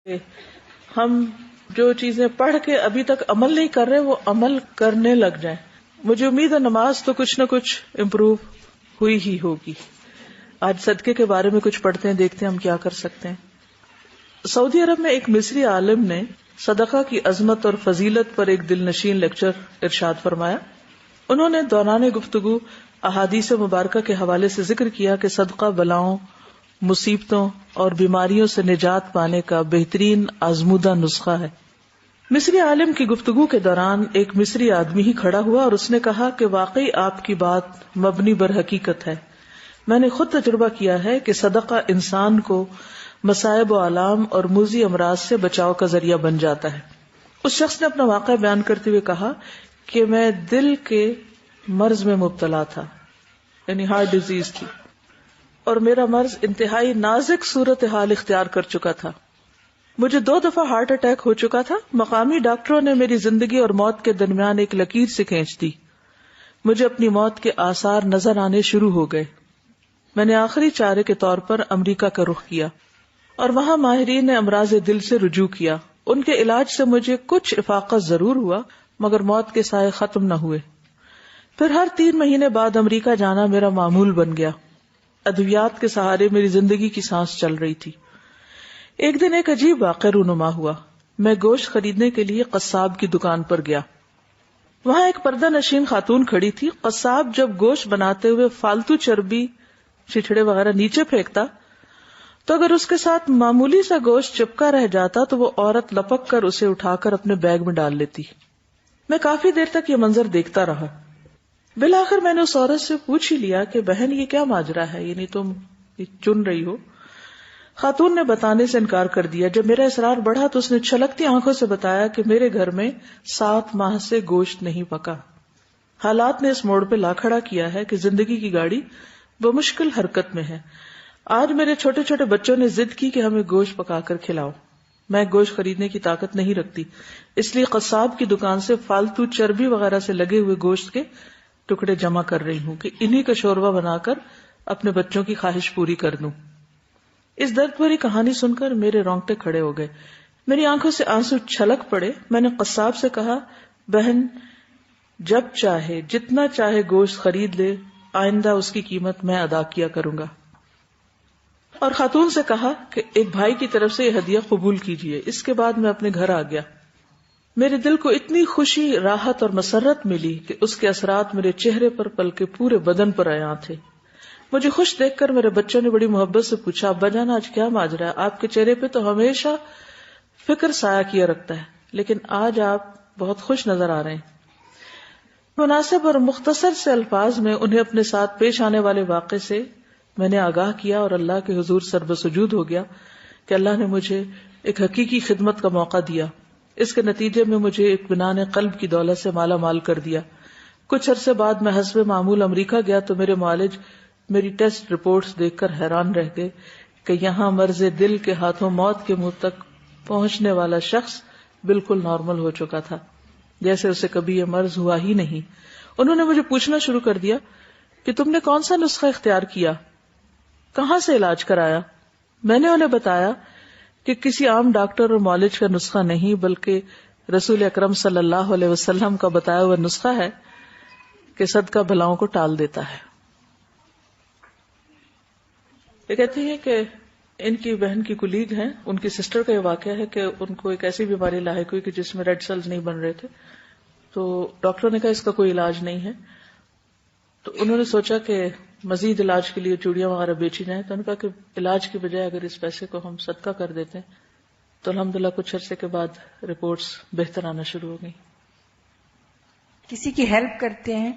کہ ہم جو چیزیں پڑھ کے ابھی تک عمل نہیں کر رہے وہ عمل کرنے لگ جائیں. مجھے امید ہے نماز تو کچھ نہ کچھ امپروو ہوئی ہی ہوگی. آج صدقے کے بارے میں کچھ پڑھتے ہیں، دیکھتے ہیں ہم کیا کر سکتے ہیں. سعودی عرب میں ایک مصری عالم نے صدقہ کی عظمت اور فضیلت پر ایک دل نشین لیکچر ارشاد فرمایا. انہوں نے دوران گفتگو احادیث مبارکہ کے حوالے سے ذکر کیا کہ صدقہ بلاؤں، مصیبتوں اور بیماریوں سے نجات پانے کا بہترین آزمودہ نسخہ ہے. مصری عالم کی گفتگو کے دوران ایک مصری آدمی ہی کھڑا ہوا اور اس نے کہا کہ واقعی آپ کی بات مبنی بر حقیقت ہے. میں نے خود تجربہ کیا ہے کہ صدقہ انسان کو مصائب و آلام اور موذی امراض سے بچاؤ کا ذریعہ بن جاتا ہے. اس شخص نے اپنا واقعہ بیان کرتے ہوئے کہا کہ میں دل کے مرض میں مبتلا تھا، یعنی ہارٹ ڈیزیز تھی، اور میرا مرض انتہائی نازک صورتحال اختیار کر چکا تھا. مجھے 2 دفعہ ہارٹ اٹیک ہو چکا تھا. مقامی ڈاکٹروں نے میری زندگی اور موت کے درمیان ایک لکیر سے کھینچ دی. مجھے اپنی موت کے آثار نظر آنے شروع ہو گئے. میں نے آخری چارے کے طور پر امریکہ کا رخ کیا اور وہاں ماہرین نے امراض دل سے رجوع کیا. ان کے علاج سے مجھے کچھ افاقہ ضرور ہوا مگر موت کے سائے ختم نہ ہوئے. پھر ہر 3 مہینے بعد امریکہ جانا میرا معمول بن گیا. ادویات کے سہارے میری زندگی کی سانس چل رہی تھی. ایک دن ایک عجیب واقعہ رونما ہوا. میں گوشت خریدنے کے لیے قصاب کی دکان پر گیا. وہاں ایک پردہ نشین خاتون کھڑی تھی. قصاب جب گوشت بناتے ہوئے فالتو چربی، چھچڑے وغیرہ نیچے پھینکتا تو اگر اس کے ساتھ معمولی سا گوشت چپکا رہ جاتا تو وہ عورت لپک کر اسے اٹھا کر اپنے بیگ میں ڈال لیتی. میں کافی دیر تک یہ منظر دیکھتا رہا. بالآخر میں نے اس عورت سے پوچھ ہی لیا کہ بہن یہ کیا ماجرا ہے، یعنی تم چن رہی ہو؟ خاتون نے بتانے سے انکار کر دیا. جب میرا اصرار بڑھا تو اس نے چھلکتی آنکھوں سے بتایا کہ میرے گھر میں 7 ماہ سے گوشت نہیں پکا. حالات نے اس موڑ پہ لا کھڑا کیا ہے کہ زندگی کی گاڑی بمشکل حرکت میں ہے. آج میرے چھوٹے چھوٹے بچوں نے ضد کی کہ ہمیں گوشت پکا کر کھلاؤ. میں گوشت خریدنے کی طاقت نہیں رکھتی، اس لیے قصاب کی دکان سے فالتو چربی وغیرہ سے لگے ہوئے گوشت کے ٹکڑے جمع کر رہی ہوں کہ انہی کا شوربہ بنا کر اپنے بچوں کی خواہش پوری کر دوں. اس درد بھری کہانی سن کر میرے رونگٹے کھڑے ہو گئے. میری آنکھوں سے آنسو چھلک پڑے. میں نے قصاب سے کہا بہن جب چاہے جتنا چاہے گوشت خرید لے، آئندہ اس کی قیمت میں ادا کیا کروں گا. اور خاتون سے کہا کہ ایک بھائی کی طرف سے یہ ہدیہ قبول کیجیے. اس کے بعد میں اپنے گھر آ گیا. میرے دل کو اتنی خوشی، راحت اور مسرت ملی کہ اس کے اثرات میرے چہرے پر بلکہ پورے بدن پر عیاں تھے. مجھے خوش دیکھ کر میرے بچوں نے بڑی محبت سے پوچھا ابا جان آج کیا ماجرا ہے؟ آپ کے چہرے پہ تو ہمیشہ فکر سایہ کیا رکھتا ہے، لیکن آج آپ بہت خوش نظر آ رہے ہیں. مناسب اور مختصر سے الفاظ میں انہیں اپنے ساتھ پیش آنے والے واقعے سے میں نے آگاہ کیا اور اللہ کے حضور سرب سجود ہو گیا کہ اللہ نے مجھے ایک حقیقی خدمت کا موقع دیا. اس کے نتیجے میں مجھے اطمینان قلب کی دولت سے مالا مال کر دیا. کچھ عرصے بعد میں حسب معمول امریکہ گیا تو میرے معالج میری ٹیسٹ رپورٹس دیکھ کر حیران رہ گئے کہ یہاں مرض دل کے ہاتھوں موت کے منہ تک پہنچنے والا شخص بالکل نارمل ہو چکا تھا، جیسے اسے کبھی یہ مرض ہوا ہی نہیں. انہوں نے مجھے پوچھنا شروع کر دیا کہ تم نے کون سا نسخہ اختیار کیا، کہاں سے علاج کرایا؟ میں نے انہیں بتایا کہ کسی عام ڈاکٹر اور معالج کا نسخہ نہیں بلکہ رسول اکرم صلی اللہ علیہ وسلم کا بتایا ہوا نسخہ ہے کہ صدقہ بھلاؤں کو ٹال دیتا ہے. یہ کہتی ہے کہ ان کی بہن کی کولیگ ہیں، ان کی سسٹر کا یہ واقعہ ہے کہ ان کو ایک ایسی بیماری لاحق ہوئی کہ جس میں ریڈ سیلز نہیں بن رہے تھے. تو ڈاکٹروں نے کہا اس کا کوئی علاج نہیں ہے. تو انہوں نے سوچا کہ مزید علاج کے لیے چوڑیاں وغیرہ بیچی جائیں. تو انہوں نے کہا کہ علاج کی بجائے اگر اس پیسے کو ہم صدقہ کر دیتے ہیں تو الحمدللہ کچھ عرصے کے بعد رپورٹس بہتر آنا شروع ہو گئی. کسی کی ہیلپ کرتے ہیں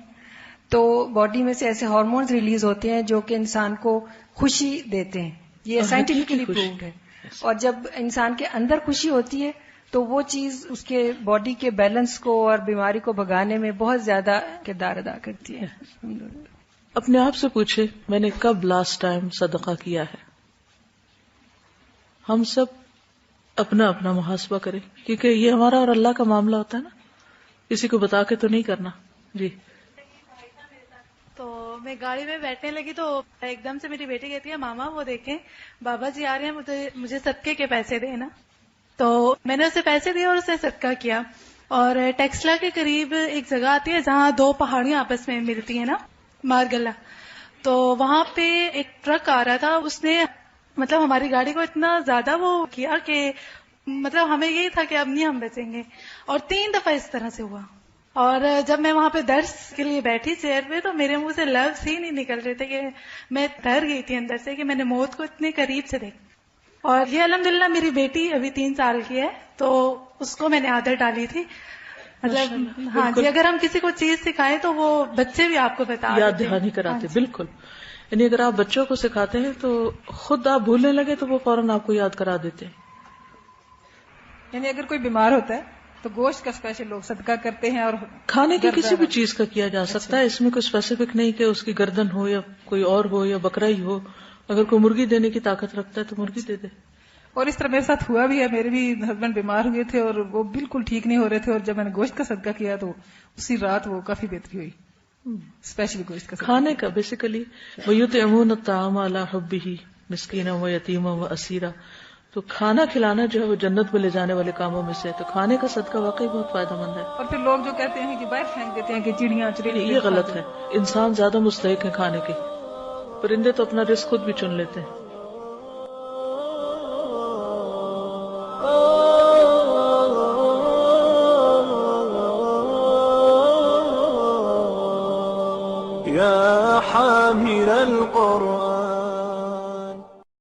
تو باڈی میں سے ایسے ہارمونز ریلیز ہوتے ہیں جو کہ انسان کو خوشی دیتے ہیں. یہ سائنٹیفکلی پرووڈ ہے. اور جب انسان کے اندر خوشی ہوتی ہے تو وہ چیز اس کے باڈی کے بیلنس کو اور بیماری کو بھگانے میں بہت زیادہ کردار ادا کرتی ہے. اپنے آپ سے پوچھے میں نے کب لاسٹ ٹائم صدقہ کیا ہے. ہم سب اپنا اپنا محاسبہ کریں کیونکہ یہ ہمارا اور اللہ کا معاملہ ہوتا ہے نا، کسی کو بتا کے تو نہیں کرنا. جی. تو میں گاڑی میں بیٹھنے لگی تو ایک دم سے میری بیٹی کہتی ہے ماما وہ دیکھیں بابا جی آ رہے ہیں، مجھے صدقے کے پیسے دینا. تو میں نے اسے پیسے دیے اور اسے صدقہ کیا. اور ٹیکسلا کے قریب ایک جگہ آتی ہے جہاں دو پہاڑیاں آپس میں ملتی ہیں نا، مارگلا. تو وہاں پہ ایک ٹرک آ رہا تھا، اس نے مطلب ہماری گاڑی کو اتنا زیادہ وہ کیا کہ مطلب ہمیں یہی تھا کہ اب نہیں ہم بچیں گے. اور 3 دفعہ اس طرح سے ہوا. اور جب میں وہاں پہ درس کے لیے بیٹھی چیئر پہ تو میرے منہ سے لفظ ہی نہیں نکل رہے تھے کہ میں ڈر گئی تھی اندر سے کہ میں نے موت کو اتنے قریب سے دیکھا. اور یہ الحمدللہ میری بیٹی ابھی 3 سال کی ہے، تو اس کو میں نے عادت ڈالی تھی. مطلب ہاں جی، اگر ہم کسی کو چیز سکھائیں تو وہ بچے بھی آپ کو بتا یاد دہانی کراتے. بالکل، یعنی اگر آپ بچوں کو سکھاتے ہیں تو خود آپ بھولنے لگے تو وہ فوراً آپ کو یاد کرا دیتے ہیں. یعنی اگر کوئی بیمار ہوتا ہے تو گوشت کا اسپیشل لوگ صدقہ کرتے ہیں، اور کھانے کی کسی بھی چیز کا کیا جا سکتا ہے. اس میں کوئی اسپیسیفک نہیں کہ اس کی گردن ہو یا کوئی اور ہو یا بکرا ہی ہو. اگر کوئی مرغی دینے کی طاقت رکھتا ہے تو مرغی دے دے. اور اس طرح میرے ساتھ ہوا بھی ہے. میرے بھی ہسبینڈ بیمار ہوئے تھے اور وہ بالکل ٹھیک نہیں ہو رہے تھے، اور جب میں نے گوشت کا صدقہ کیا تو اسی رات وہ کافی بہتری ہوئی. اسپیشلی گوشت کا کھانے کا بیسیکلی وَيُطْعِمُونَ الطَّعَامَ عَلَىٰ حُبِّهِ مِسْكِينًا وَيَتِيمًا وَأَسِيرًا. تو کھانا کھلانا جو ہے وہ جنت میں لے جانے والے کاموں میں سے ہے. تو کھانے کا صدقہ واقعی بہت فائدہ مند ہے. اور پھر لوگ جو کہتے ہیں کہ باہر پھینک دیتے ہیں کہ چڑیاں چڑیاں، یہ غلط ہے. انسان زیادہ مستحق ہے کھانے کے. پرندے تو اپنا رزق خود بھی چن لیتے ہیں. يا حامل القرآن